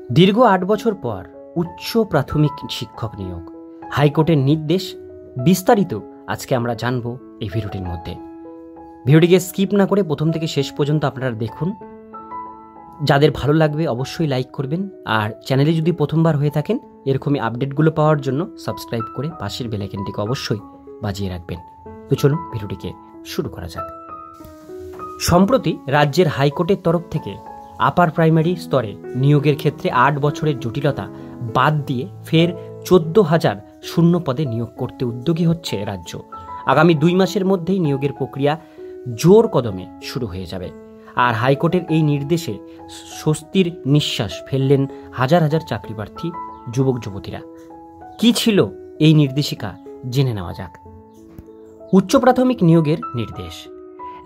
দীর্ঘ ৮ বছর পর উচ্চ প্রাথমিক শিক্ষক নিয়োগ, হাইকোর্টের নির্দেশ বিস্তারিত আজকে আমরা জানবো এই ভিডিওটির মধ্যে। ভিডিওটিকে স্কিপ না করে প্রথম থেকে শেষ পর্যন্ত আপনারা দেখুন। যাদের ভালো লাগবে অবশ্যই লাইক করবেন, আর চ্যানেলে যদি প্রথমবার হয়ে থাকেন এরকমই আপডেটগুলো পাওয়ার জন্য সাবস্ক্রাইব করে পাশের বেল আইকনটিকে অবশ্যই বাজিয়ে রাখবেন। তো চলুন ভিডিওটিকে শুরু করা যাক। সম্প্রতি রাজ্যের হাইকোর্টের তরফ থেকে আপার প্রাইমারি স্তরে নিয়োগের ক্ষেত্রে ৮ বছরের জটিলতা বাদ দিয়ে ফের 14,000 শূন্য পদে নিয়োগ করতে উদ্যোগী হচ্ছে রাজ্য। আগামী 2 মাসের মধ্যেই নিয়োগের প্রক্রিয়া জোর কদমে শুরু হয়ে যাবে। আর হাইকোর্টের এই নির্দেশে স্বস্তির নিঃশ্বাস ফেললেন হাজার হাজার চাকরিপ্রার্থী যুবক যুবতীরা। কি ছিল এই নির্দেশিকা জেনে নেওয়া যাক। উচ্চ প্রাথমিক নিয়োগের নির্দেশ।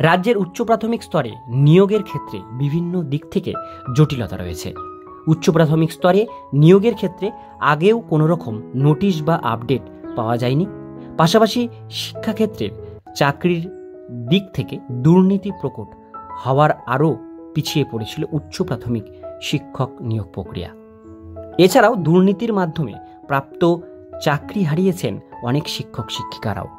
রাজ্যের উচ্চ প্রাথমিক স্তরে নিয়োগের ক্ষেত্রে বিভিন্ন দিক থেকে জটিলতা রয়েছে। উচ্চ প্রাথমিক স্তরে নিয়োগের ক্ষেত্রে আগেও কোনো রকম নোটিশ বা আপডেট পাওয়া যায়নি। পাশাপাশি শিক্ষাক্ষেত্রের চাকরির দিক থেকে দুর্নীতি প্রকট হওয়ার আরও পিছিয়ে পড়েছিল উচ্চ প্রাথমিক শিক্ষক নিয়োগ প্রক্রিয়া। এছাড়াও দুর্নীতির মাধ্যমে প্রাপ্ত চাকরি হারিয়েছেন অনেক শিক্ষক শিক্ষিকারাও।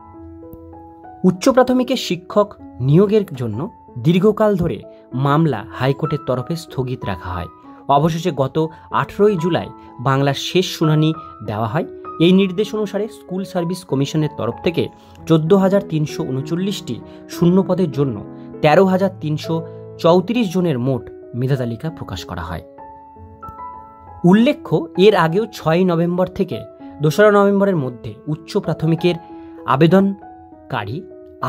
উচ্চ প্রাথমিকের শিক্ষক নিয়োগের জন্য দীর্ঘকাল ধরে মামলা হাইকোর্টের তরফে স্থগিত রাখা হয়। অবশেষে গত 18 জুলাই বাংলার শেষ শুনানি দেওয়া হয়। এই নির্দেশ অনুসারে স্কুল সার্ভিস কমিশনের তরফ থেকে 14,339টি শূন্য পদের জন্য 13,334 জনের মোট মেধা তালিকা প্রকাশ করা হয়। উল্লেখ্য, এর আগেও 6 নভেম্বর থেকে 2 নভেম্বরের মধ্যে উচ্চ প্রাথমিকের আবেদনকারী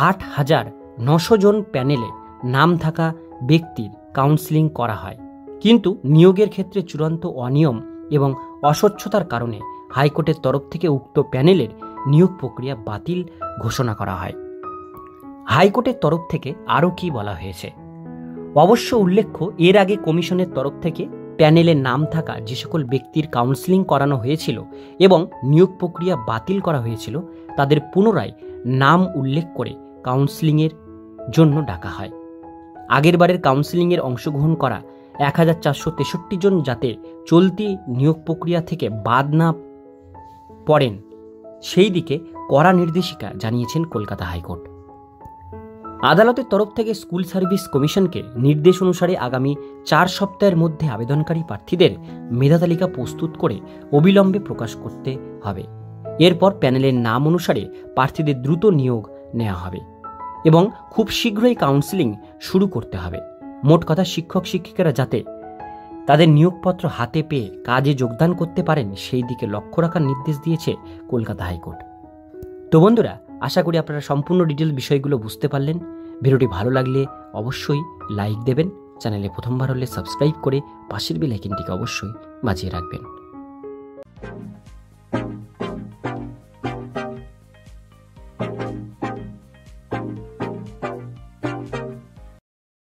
8,900 জন প্যানেলে নাম থাকা ব্যক্তির কাউন্সেলিং করা হয়। কিন্তু নিয়োগের ক্ষেত্রে চূড়ান্ত অনিয়ম এবং অস্বচ্ছতার কারণে হাইকোর্টের তরফ থেকে উক্ত প্যানেলের নিয়োগ প্রক্রিয়া বাতিল ঘোষণা করা হয়। হাইকোর্টের তরফ থেকে আরও কি বলা হয়েছে? অবশ্য উল্লেখ্য, এর আগে কমিশনের তরফ থেকে প্যানেলে নাম থাকা যে সকল ব্যক্তির কাউন্সেলিং করানো হয়েছিল এবং নিয়োগ প্রক্রিয়া বাতিল করা হয়েছিল, তাদের পুনরায় নাম উল্লেখ করে কাউন্সেলিংয়ের জন্য ডাকা হয়। আগেরবারের কাউন্সেলিংয়ের অংশগ্রহণ করা 1,463 জন যাতে চলতি নিয়োগ প্রক্রিয়া থেকে বাদ না পড়েন সেই দিকে কড়া নির্দেশিকা জানিয়েছেন কলকাতা হাইকোর্ট। আদালতের তরফ থেকে স্কুল সার্ভিস কমিশনকে নির্দেশ অনুসারে আগামী 4 সপ্তাহের মধ্যে আবেদনকারী প্রার্থীদের মেধা তালিকা প্রস্তুত করে অবিলম্বে প্রকাশ করতে হবে। এরপর প্যানেলের নাম অনুসারে প্রার্থীদের দ্রুত নিয়োগ নেওয়া হবে এবং খুব শীঘ্রই কাউন্সেলিং শুরু করতে হবে। মোট কথা, শিক্ষক শিক্ষিকারা যাতে তাদের নিয়োগপত্র হাতে পেয়ে কাজে যোগদান করতে পারেন সেই দিকে লক্ষ্য রাখার নির্দেশ দিয়েছে কলকাতা হাইকোর্ট। তো বন্ধুরা, আশা করি আপনারা সম্পূর্ণ ডিটেল বিষয়গুলো বুঝতে পারলেন। ভিডিওটি ভালো লাগলে অবশ্যই লাইক দেবেন, চ্যানেলে প্রথমবার হলে সাবস্ক্রাইব করে পাশের বেল আইকনটিকে অবশ্যই বাজিয়ে রাখবেন।